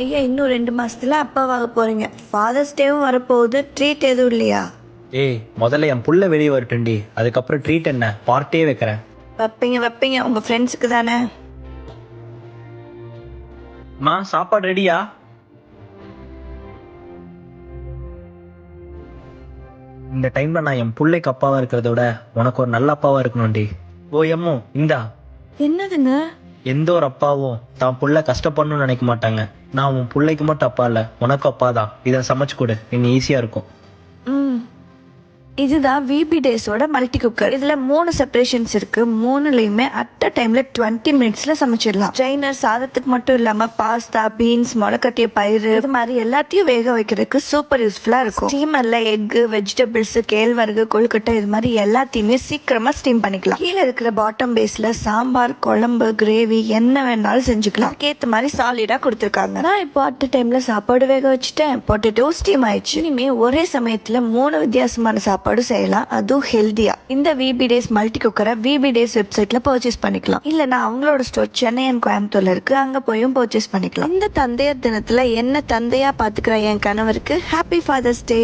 ஐயா இன்னும் 2 மாசத்துல அப்பாவாக போறீங்க. ஃபாதர்ஸ் டேவும் வரப்போகுது. ட்ரீட் எதுவும் இல்லையா? ஏய், முதல்ல என் புள்ள வெளியே வரட்டும்டி, அதுக்கப்புறம் ட்ரீட் என்ன பார்ட்டியே வைக்கிறேன். வைப்பீங்க வைப்பீங்க, உங்க ஃப்ரெண்ட்ஸுக்கு தானே. மா, சாப்பாடு ரெடியா? இந்த டைம்ல நான் என் பிள்ளைக்கு அப்பாவா இருக்கிறத விட உனக்கு ஒரு நல்ல அப்பாவா இருக்கணும்டி. ஓ எம்மோ, இந்தா. என்னதுங்க? எந்த ஒரு அப்பாவும் தான் புள்ள கஷ்டப்படணும்னு நினைக்க மாட்டாங்க. நான் உன் பிள்ளைக்கு மட்டும் அப்பா இல்ல, உனக்கு அப்பா தான். இதை சமைச்சு கொடு, இன்னும் ஈஸியா இருக்கும். ம் இதுதான் விபி டேஸோட மல்டி குக்கர். இதுல 3 செப்பரேஷன்ஸ் இருக்கு. 3லயுமே அட் அ டைம்ல 20 மினிட்ஸ்ல சமைச்சிடலாம். ட்ரைனர் சாதத்துக்கு மட்டும் இல்லாம பாஸ்தா, பீன்ஸ், முளைக்கட்டிய பயிறு இது மாதிரி எல்லாத்தையும் வேக வைக்கிறதுக்கு சூப்பர் யூஸ்ஃபுல்லா இருக்கும். ஸ்டீமர்ல எக், வெஜிடபிள்ஸ், கேழ்வரகு, கொழுக்கட்டை இது மாதிரி எல்லாத்தையுமே சீக்கிரமா ஸ்டீம் பண்ணிக்கலாம். கீழே இருக்கிற பாட்டம் பேஸ்ல சாம்பார், குழம்பு, கிரேவி என்ன வேணாலும் செஞ்சுக்கலாம். அதுக்கேற்ற மாதிரி சாலிடா கொடுத்துருக்காங்க. நான் இப்போ அட் அ டைம்ல சாப்பாடு வேக வச்சுட்டேன். பொட்டேட்டோ ஸ்டீம் ஆயிடுச்சு. இனிமே ஒரே சமயத்துல 3 வித்தியாசமான சாப்பாடு செய்யலாம், அதுவும் ஹெல்தியா. இந்த விபி டேஸ் மல்டி குக்கரை விபி டேஸ் வெப்சைட்ல பர்ச்சேஸ் பண்ணிக்கலாம். இல்லனா அவங்களோட ஸ்டோர் சென்னை அண்ட் கோயம்புத்தூர்ல இருக்கு, அங்க போயும் பர்ச்சேஸ் பண்ணிக்கலாம். இந்த தந்தையர் தினத்துல என்ன தந்தையா பாத்துக்கிற என் கணவருக்கு ஹாப்பி ஃபாதர்ஸ் டே.